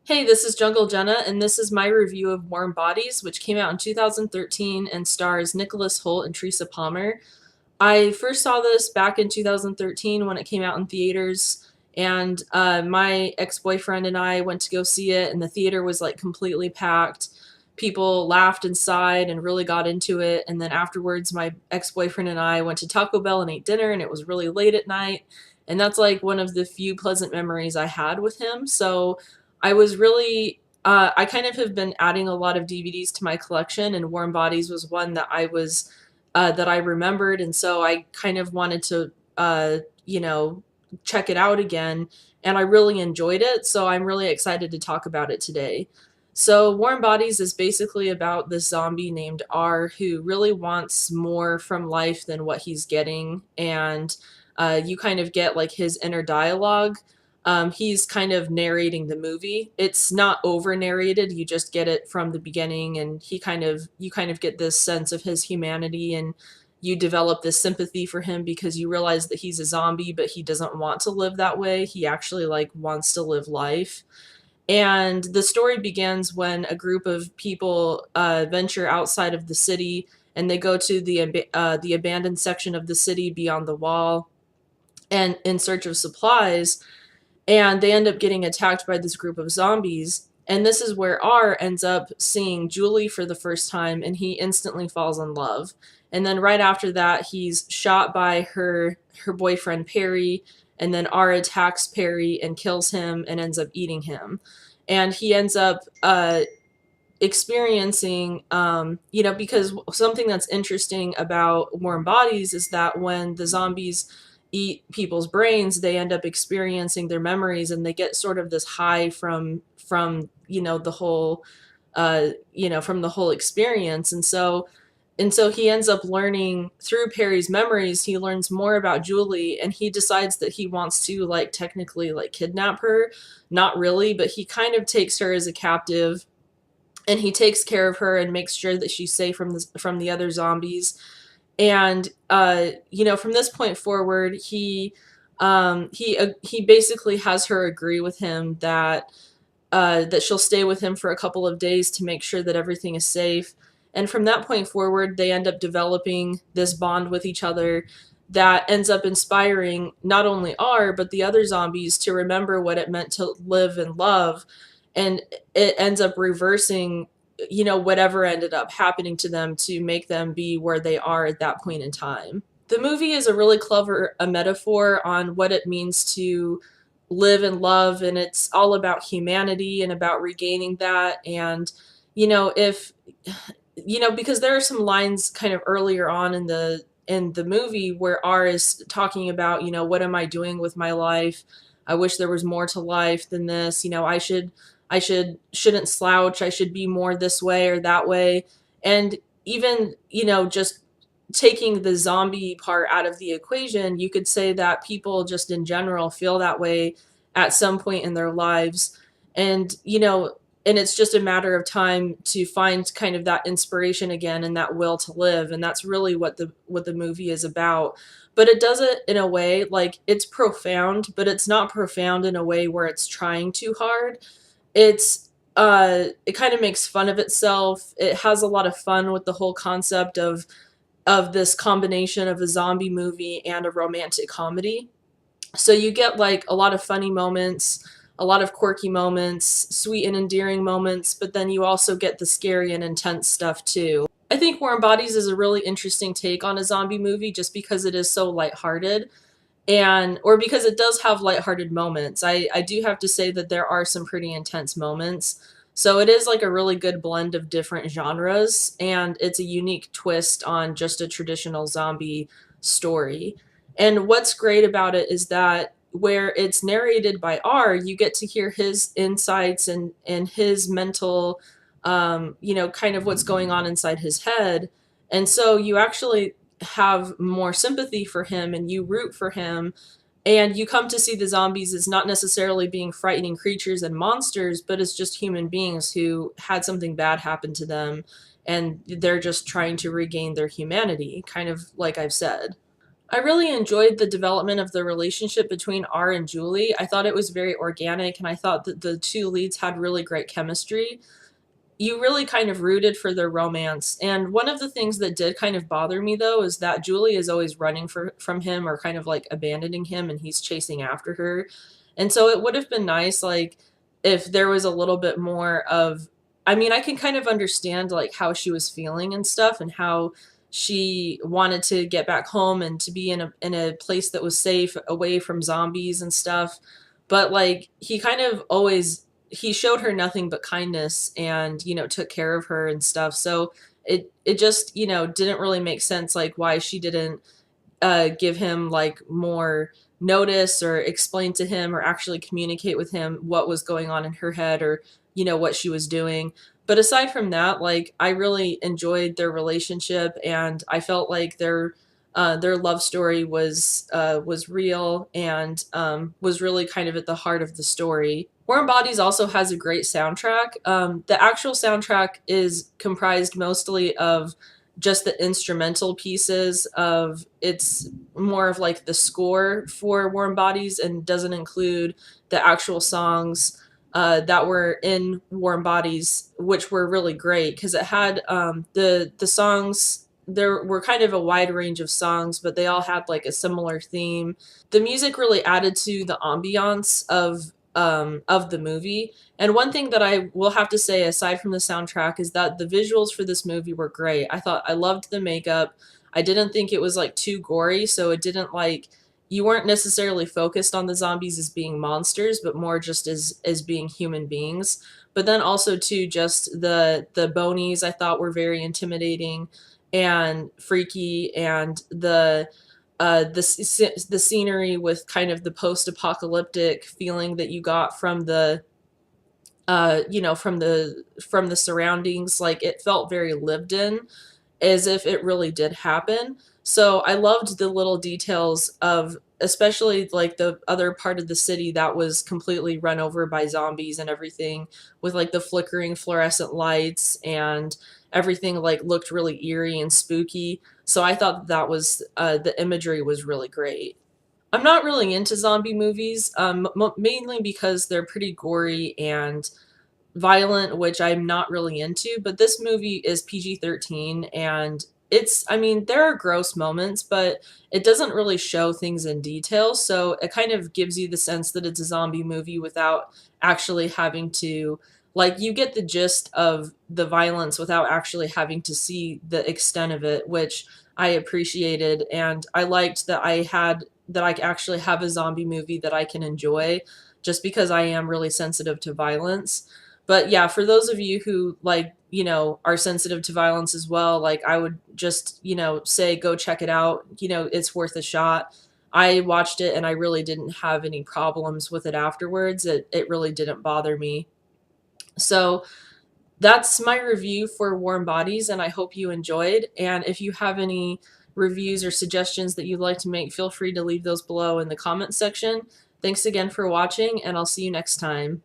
Hey, this is Jungle Jenna, and this is my review of Warm Bodies, which came out in 2013 and stars Nicholas Hoult and Teresa Palmer. I first saw this back in 2013 when it came out in theaters, and my ex-boyfriend and I went to go see it, and the theater was like completely packed. People laughed inside and really got into it, and then afterwards, my ex-boyfriend and I went to Taco Bell and ate dinner, and it was really late at night, and that's like one of the few pleasant memories I had with him. So I was really I kind of have been adding a lot of DVDs to my collection, and Warm Bodies was one that I remembered, and so I kind of wanted to, check it out again, and I really enjoyed it, so I'm really excited to talk about it today. So, Warm Bodies is basically about this zombie named R who really wants more from life than what he's getting, and you kind of get like his inner dialogue. He's kind of narrating the movie. It's not over narrated. You just get it from the beginning, and you kind of get this sense of his humanity, and you develop this sympathy for him because you realize that he's a zombie, but he doesn't want to live that way. He actually like wants to live life. And the story begins when a group of people venture outside of the city, and they go to the abandoned section of the city beyond the wall, and in search of supplies, and they end up getting attacked by this group of zombies. And this is where R ends up seeing Julie for the first time, and he instantly falls in love. And then right after that, he's shot by her boyfriend Perry, and then R attacks Perry and kills him and ends up eating him. And he ends up experiencing, because something that's interesting about Warm Bodies is that when the zombies eat people's brains, they end up experiencing their memories, and they get sort of this high from the whole from the whole experience. And so he ends up learning through Perry's memories. He learns more about Julie, and he decides that he wants to like technically like kidnap her. Not really, but he kind of takes her as a captive, and he takes care of her and makes sure that she's safe from the other zombies. And from this point forward, he basically has her agree with him that she'll stay with him for a couple of days to make sure that everything is safe. And from that point forward, they end up developing this bond with each other that ends up inspiring not only R, but the other zombies to remember what it meant to live and love. And it ends up reversing, whatever ended up happening to them to make them be where they are at that point in time. The movie is a really clever a metaphor on what it means to live and love, and it's all about humanity and about regaining that. And if because there are some lines kind of earlier on in the movie where R is talking about, what am I doing with my life? I wish there was more to life than this. I shouldn't slouch. I should be more this way or that way. And even, just taking the zombie part out of the equation, you could say that people just in general feel that way at some point in their lives. And it's just a matter of time to find kind of that inspiration again and that will to live. And that's really what the movie is about. But it does it in a way like it's profound, but it's not profound in a way where it's trying too hard. It kind of makes fun of itself. It has a lot of fun with the whole concept of this combination of a zombie movie and a romantic comedy. So you get like a lot of funny moments, a lot of quirky moments, sweet and endearing moments, but then you also get the scary and intense stuff too. I think Warm Bodies is a really interesting take on a zombie movie just because it is so lighthearted, and or because it does have lighthearted moments. I do have to say that there are some pretty intense moments. So it is like a really good blend of different genres, and it's a unique twist on just a traditional zombie story. And what's great about it is that where it's narrated by R, you get to hear his insights and his mental, kind of what's going on inside his head. And so you actually have more sympathy for him, and you root for him, and you come to see the zombies as not necessarily being frightening creatures and monsters, but as just human beings who had something bad happen to them, and they're just trying to regain their humanity, kind of like I've said. I really enjoyed the development of the relationship between R and Julie. I thought it was very organic, and I thought that the two leads had really great chemistry. You really kind of rooted for their romance. And one of the things that did kind of bother me though is that Julie is always running from him or kind of like abandoning him and he's chasing after her. And so it would have been nice like if there was a little bit more of, I mean, I can kind of understand like how she was feeling and stuff and how she wanted to get back home and to be in a place that was safe away from zombies and stuff. But like he kind of always he showed her nothing but kindness and took care of her and stuff, so it just didn't really make sense like why she didn't give him like more notice or explain to him or actually communicate with him what was going on in her head or what she was doing. But aside from that, like I really enjoyed their relationship and I felt like their love story was real and was really kind of at the heart of the story. Warm Bodies also has a great soundtrack. The actual soundtrack is comprised mostly of just the instrumental pieces of it's more of like the score for Warm Bodies and doesn't include the actual songs that were in Warm Bodies, which were really great because it had the songs. There were kind of a wide range of songs, but they all had like a similar theme. The music really added to the ambiance of the movie. And one thing that I will have to say, aside from the soundtrack, is that the visuals for this movie were great. I loved the makeup. I didn't think it was like too gory, so it didn't like you weren't necessarily focused on the zombies as being monsters, but more just as being human beings. But then also too, just the bonies I thought were very intimidating and freaky, and the scenery with kind of the post-apocalyptic feeling that you got from the from the surroundings, like it felt very lived in, as if it really did happen. So I loved the little details of, especially like the other part of the city that was completely run over by zombies and everything, with like the flickering fluorescent lights and everything like looked really eerie and spooky. So I thought that was the imagery was really great. I'm not really into zombie movies, mainly because they're pretty gory and violent, which I'm not really into, but this movie is PG-13 and I mean, there are gross moments, but it doesn't really show things in detail, so it kind of gives you the sense that it's a zombie movie without actually having to like you get the gist of the violence without actually having to see the extent of it, which I appreciated, and I liked that I actually have a zombie movie that I can enjoy just because I am really sensitive to violence. But yeah, for those of you who like, are sensitive to violence as well, like I would just, say go check it out. It's worth a shot. I watched it and I really didn't have any problems with it afterwards. It really didn't bother me. So that's my review for Warm Bodies, and I hope you enjoyed. And if you have any reviews or suggestions that you'd like to make, feel free to leave those below in the comments section. Thanks again for watching, and I'll see you next time.